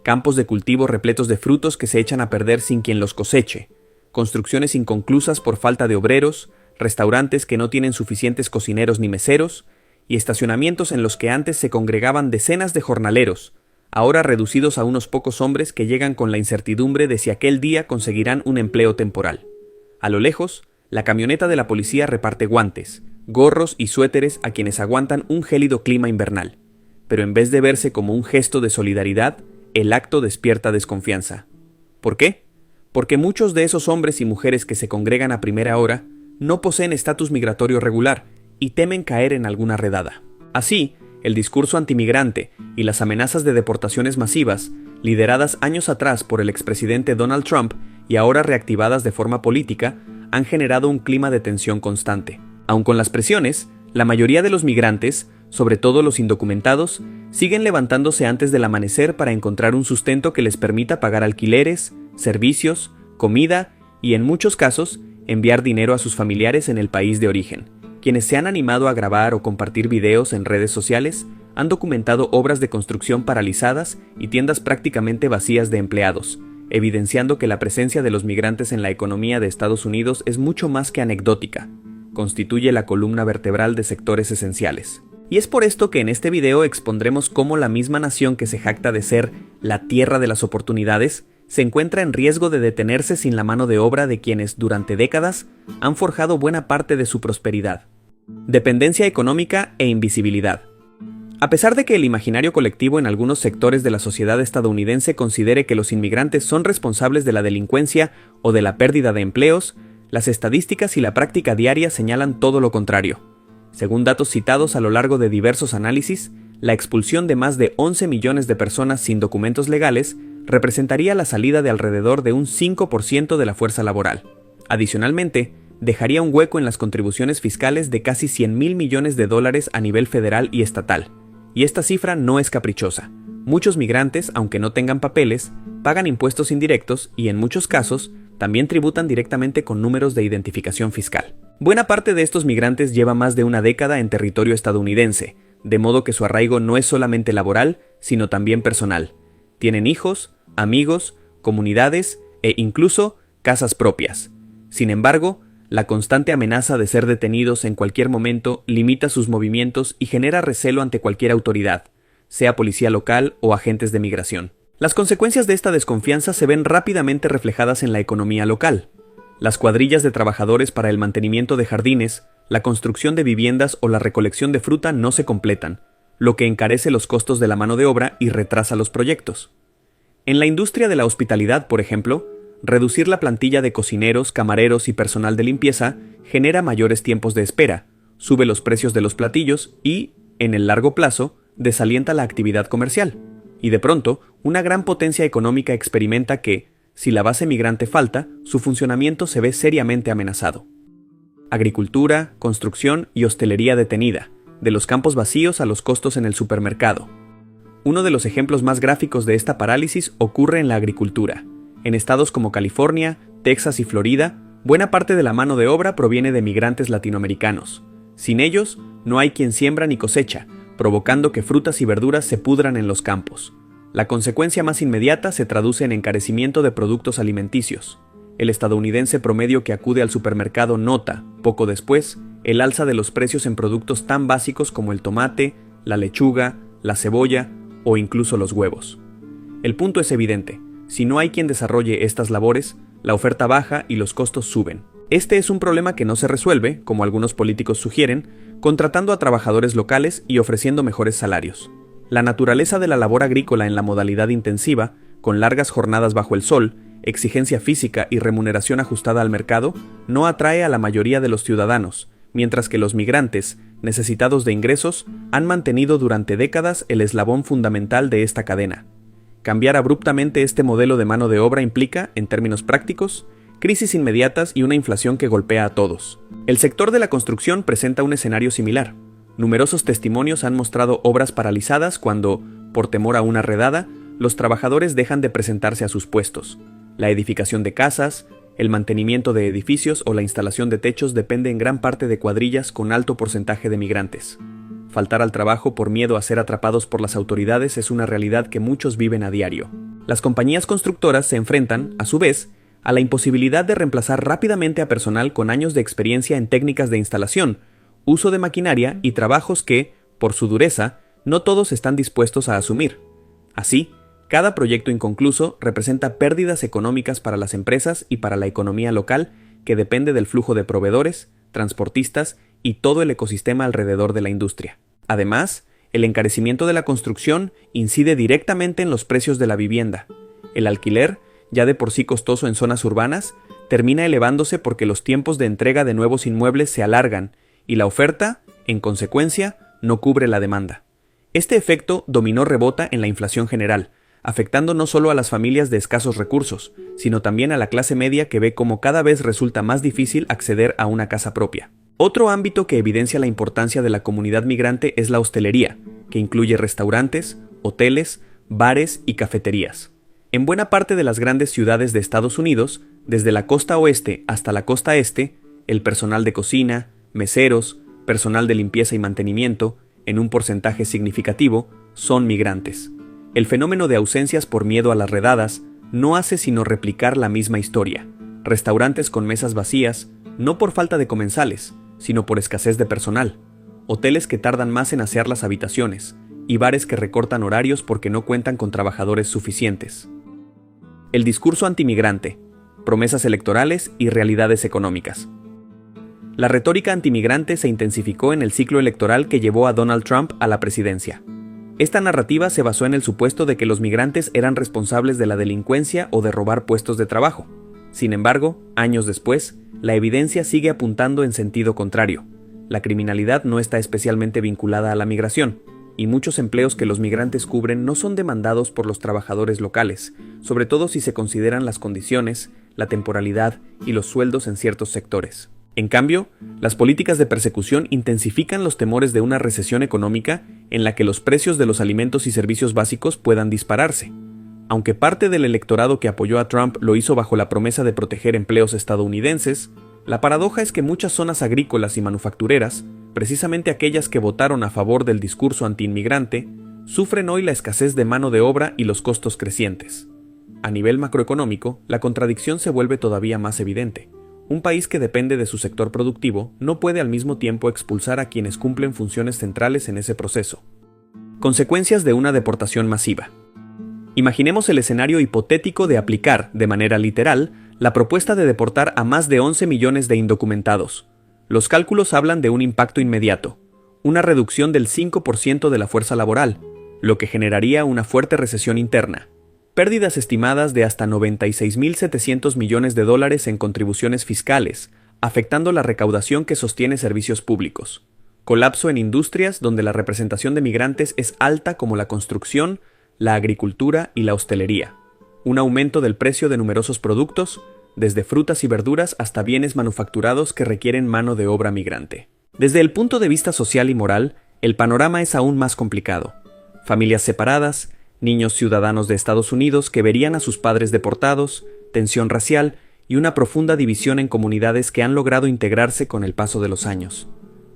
campos de cultivo repletos de frutos que se echan a perder sin quien los coseche, construcciones inconclusas por falta de obreros, restaurantes que no tienen suficientes cocineros ni meseros, y estacionamientos en los que antes se congregaban decenas de jornaleros, ahora reducidos a unos pocos hombres que llegan con la incertidumbre de si aquel día conseguirán un empleo temporal. A lo lejos, la camioneta de la policía reparte guantes, gorros y suéteres a quienes aguantan un gélido clima invernal. Pero en vez de verse como un gesto de solidaridad, el acto despierta desconfianza. ¿Por qué? Porque muchos de esos hombres y mujeres que se congregan a primera hora no poseen estatus migratorio regular y temen caer en alguna redada. Así, el discurso antimigrante y las amenazas de deportaciones masivas, lideradas años atrás por el expresidente Donald Trump y ahora reactivadas de forma política, han generado un clima de tensión constante. Aun con las presiones, la mayoría de los migrantes, sobre todo los indocumentados, siguen levantándose antes del amanecer para encontrar un sustento que les permita pagar alquileres, servicios, comida y, en muchos casos, enviar dinero a sus familiares en el país de origen. Quienes se han animado a grabar o compartir videos en redes sociales han documentado obras de construcción paralizadas y tiendas prácticamente vacías de empleados, evidenciando que la presencia de los migrantes en la economía de Estados Unidos es mucho más que anecdótica. Constituye la columna vertebral de sectores esenciales. Y es por esto que en este video expondremos cómo la misma nación que se jacta de ser la tierra de las oportunidades se encuentra en riesgo de detenerse sin la mano de obra de quienes, durante décadas, han forjado buena parte de su prosperidad. Dependencia económica e invisibilidad. A pesar de que el imaginario colectivo en algunos sectores de la sociedad estadounidense considere que los inmigrantes son responsables de la delincuencia o de la pérdida de empleos, las estadísticas y la práctica diaria señalan todo lo contrario. Según datos citados a lo largo de diversos análisis, la expulsión de más de 11 millones de personas sin documentos legales representaría la salida de alrededor de un 5% de la fuerza laboral. Adicionalmente, dejaría un hueco en las contribuciones fiscales de casi $100,000 millones a nivel federal y estatal. Y esta cifra no es caprichosa. Muchos migrantes, aunque no tengan papeles, pagan impuestos indirectos y, en muchos casos, también tributan directamente con números de identificación fiscal. Buena parte de estos migrantes lleva más de una década en territorio estadounidense, de modo que su arraigo no es solamente laboral, sino también personal. Tienen hijos, amigos, comunidades e incluso casas propias. Sin embargo, la constante amenaza de ser detenidos en cualquier momento limita sus movimientos y genera recelo ante cualquier autoridad, sea policía local o agentes de migración. Las consecuencias de esta desconfianza se ven rápidamente reflejadas en la economía local. Las cuadrillas de trabajadores para el mantenimiento de jardines, la construcción de viviendas o la recolección de fruta no se completan, lo que encarece los costos de la mano de obra y retrasa los proyectos. En la industria de la hospitalidad, por ejemplo, reducir la plantilla de cocineros, camareros y personal de limpieza genera mayores tiempos de espera, sube los precios de los platillos y, en el largo plazo, desalienta la actividad comercial. Y de pronto, una gran potencia económica experimenta que, si la base migrante falta, su funcionamiento se ve seriamente amenazado. Agricultura, construcción y hostelería detenida, de los campos vacíos a los costos en el supermercado. Uno de los ejemplos más gráficos de esta parálisis ocurre en la agricultura. En estados como California, Texas y Florida, buena parte de la mano de obra proviene de migrantes latinoamericanos. Sin ellos, no hay quien siembra ni cosecha, provocando que frutas y verduras se pudran en los campos. La consecuencia más inmediata se traduce en encarecimiento de productos alimenticios. El estadounidense promedio que acude al supermercado nota, poco después, el alza de los precios en productos tan básicos como el tomate, la lechuga, la cebolla o incluso los huevos. El punto es evidente. Si no hay quien desarrolle estas labores, la oferta baja y los costos suben. Este es un problema que no se resuelve, como algunos políticos sugieren, contratando a trabajadores locales y ofreciendo mejores salarios. La naturaleza de la labor agrícola en la modalidad intensiva, con largas jornadas bajo el sol, exigencia física y remuneración ajustada al mercado, no atrae a la mayoría de los ciudadanos, mientras que los migrantes, necesitados de ingresos, han mantenido durante décadas el eslabón fundamental de esta cadena. Cambiar abruptamente este modelo de mano de obra implica, en términos prácticos, crisis inmediatas y una inflación que golpea a todos. El sector de la construcción presenta un escenario similar. Numerosos testimonios han mostrado obras paralizadas cuando, por temor a una redada, los trabajadores dejan de presentarse a sus puestos. La edificación de casas, el mantenimiento de edificios o la instalación de techos depende en gran parte de cuadrillas con alto porcentaje de migrantes. Faltar al trabajo por miedo a ser atrapados por las autoridades es una realidad que muchos viven a diario. Las compañías constructoras se enfrentan, a su vez, a la imposibilidad de reemplazar rápidamente a personal con años de experiencia en técnicas de instalación, uso de maquinaria y trabajos que, por su dureza, no todos están dispuestos a asumir. Así, cada proyecto inconcluso representa pérdidas económicas para las empresas y para la economía local, que depende del flujo de proveedores, transportistas y todo el ecosistema alrededor de la industria. Además, el encarecimiento de la construcción incide directamente en los precios de la vivienda. El alquiler, ya de por sí costoso en zonas urbanas, termina elevándose porque los tiempos de entrega de nuevos inmuebles se alargan y la oferta, en consecuencia, no cubre la demanda. Este efecto dominó rebota en la inflación general, afectando no solo a las familias de escasos recursos, sino también a la clase media que ve cómo cada vez resulta más difícil acceder a una casa propia. Otro ámbito que evidencia la importancia de la comunidad migrante es la hostelería, que incluye restaurantes, hoteles, bares y cafeterías. En buena parte de las grandes ciudades de Estados Unidos, desde la costa oeste hasta la costa este, el personal de cocina, meseros, personal de limpieza y mantenimiento, en un porcentaje significativo, son migrantes. El fenómeno de ausencias por miedo a las redadas no hace sino replicar la misma historia. Restaurantes con mesas vacías, no por falta de comensales, sino por escasez de personal. Hoteles que tardan más en asear las habitaciones, y bares que recortan horarios porque no cuentan con trabajadores suficientes. El discurso antimigrante, promesas electorales y realidades económicas. La retórica antimigrante se intensificó en el ciclo electoral que llevó a Donald Trump a la presidencia. Esta narrativa se basó en el supuesto de que los migrantes eran responsables de la delincuencia o de robar puestos de trabajo. Sin embargo, años después, la evidencia sigue apuntando en sentido contrario. La criminalidad no está especialmente vinculada a la migración, y muchos empleos que los migrantes cubren no son demandados por los trabajadores locales, sobre todo si se consideran las condiciones, la temporalidad y los sueldos en ciertos sectores. En cambio, las políticas de persecución intensifican los temores de una recesión económica en la que los precios de los alimentos y servicios básicos puedan dispararse. Aunque parte del electorado que apoyó a Trump lo hizo bajo la promesa de proteger empleos estadounidenses, la paradoja es que muchas zonas agrícolas y manufactureras, precisamente aquellas que votaron a favor del discurso antiinmigrante, sufren hoy la escasez de mano de obra y los costos crecientes. A nivel macroeconómico, la contradicción se vuelve todavía más evidente. Un país que depende de su sector productivo no puede al mismo tiempo expulsar a quienes cumplen funciones centrales en ese proceso. Consecuencias de una deportación masiva. Imaginemos el escenario hipotético de aplicar, de manera literal, la propuesta de deportar a más de 11 millones de indocumentados. Los cálculos hablan de un impacto inmediato, una reducción del 5% de la fuerza laboral, lo que generaría una fuerte recesión interna. Pérdidas estimadas de hasta 96.700 millones de dólares en contribuciones fiscales, afectando la recaudación que sostiene servicios públicos. Colapso en industrias donde la representación de migrantes es alta como la construcción, la agricultura y la hostelería. Un aumento del precio de numerosos productos, desde frutas y verduras hasta bienes manufacturados que requieren mano de obra migrante. Desde el punto de vista social y moral, el panorama es aún más complicado. Familias separadas, niños ciudadanos de Estados Unidos que verían a sus padres deportados, tensión racial y una profunda división en comunidades que han logrado integrarse con el paso de los años.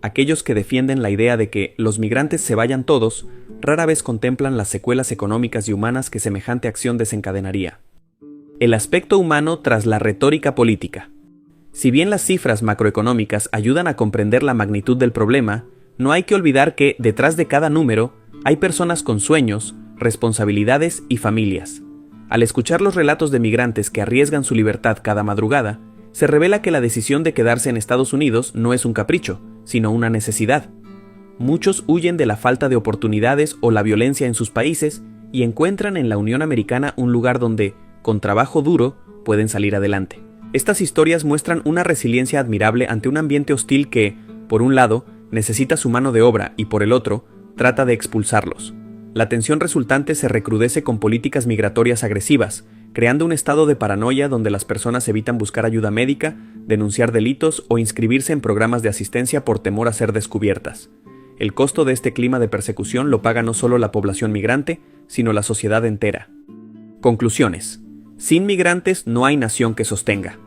Aquellos que defienden la idea de que los migrantes se vayan todos, rara vez contemplan las secuelas económicas y humanas que semejante acción desencadenaría. El aspecto humano tras la retórica política. Si bien las cifras macroeconómicas ayudan a comprender la magnitud del problema, no hay que olvidar que, detrás de cada número, hay personas con sueños, responsabilidades y familias. Al escuchar los relatos de migrantes que arriesgan su libertad cada madrugada, se revela que la decisión de quedarse en Estados Unidos no es un capricho, sino una necesidad. Muchos huyen de la falta de oportunidades o la violencia en sus países y encuentran en la Unión Americana un lugar donde, con trabajo duro, pueden salir adelante. Estas historias muestran una resiliencia admirable ante un ambiente hostil que, por un lado, necesita su mano de obra y por el otro, trata de expulsarlos. La tensión resultante se recrudece con políticas migratorias agresivas, creando un estado de paranoia donde las personas evitan buscar ayuda médica, denunciar delitos o inscribirse en programas de asistencia por temor a ser descubiertas. El costo de este clima de persecución lo paga no solo la población migrante, sino la sociedad entera. Conclusiones. Sin migrantes no hay nación que sostenga.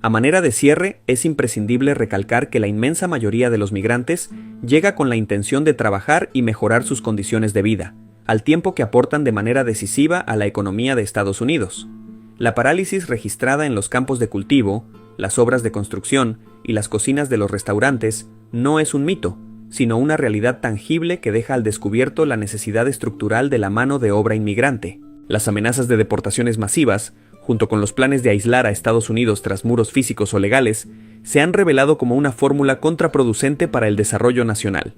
A manera de cierre, es imprescindible recalcar que la inmensa mayoría de los migrantes llega con la intención de trabajar y mejorar sus condiciones de vida, al tiempo que aportan de manera decisiva a la economía de Estados Unidos. La parálisis registrada en los campos de cultivo, las obras de construcción y las cocinas de los restaurantes no es un mito, sino una realidad tangible que deja al descubierto la necesidad estructural de la mano de obra inmigrante. Las amenazas de deportaciones masivas, junto con los planes de aislar a Estados Unidos tras muros físicos o legales, se han revelado como una fórmula contraproducente para el desarrollo nacional.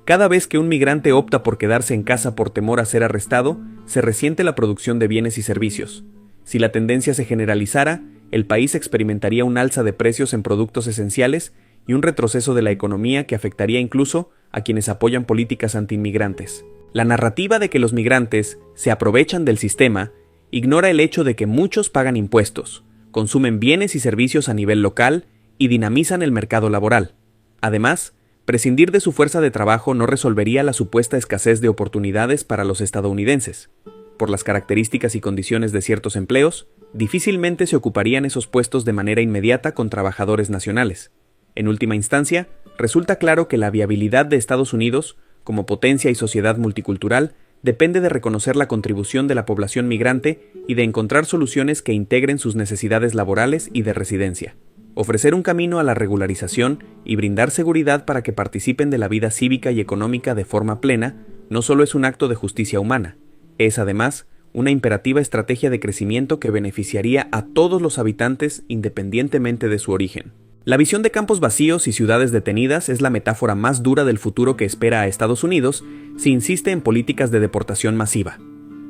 Cada vez que un migrante opta por quedarse en casa por temor a ser arrestado, se resiente la producción de bienes y servicios. Si la tendencia se generalizara, el país experimentaría un alza de precios en productos esenciales y un retroceso de la economía que afectaría incluso a quienes apoyan políticas antiinmigrantes. La narrativa de que los migrantes se aprovechan del sistema ignora el hecho de que muchos pagan impuestos, consumen bienes y servicios a nivel local y dinamizan el mercado laboral. Además, prescindir de su fuerza de trabajo no resolvería la supuesta escasez de oportunidades para los estadounidenses. Por las características y condiciones de ciertos empleos, difícilmente se ocuparían esos puestos de manera inmediata con trabajadores nacionales. En última instancia, resulta claro que la viabilidad de Estados Unidos, como potencia y sociedad multicultural, depende de reconocer la contribución de la población migrante y de encontrar soluciones que integren sus necesidades laborales y de residencia. Ofrecer un camino a la regularización y brindar seguridad para que participen de la vida cívica y económica de forma plena no solo es un acto de justicia humana, es además una imperativa estrategia de crecimiento que beneficiaría a todos los habitantes independientemente de su origen. La visión de campos vacíos y ciudades detenidas es la metáfora más dura del futuro que espera a Estados Unidos si insiste en políticas de deportación masiva.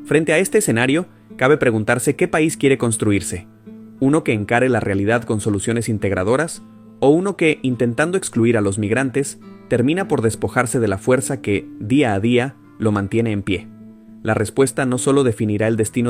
Frente a este escenario, cabe preguntarse qué país quiere construirse: uno que encare la realidad con soluciones integradoras, o uno que, intentando excluir a los migrantes, termina por despojarse de la fuerza que, día a día, lo mantiene en pie. La respuesta no solo definirá el destino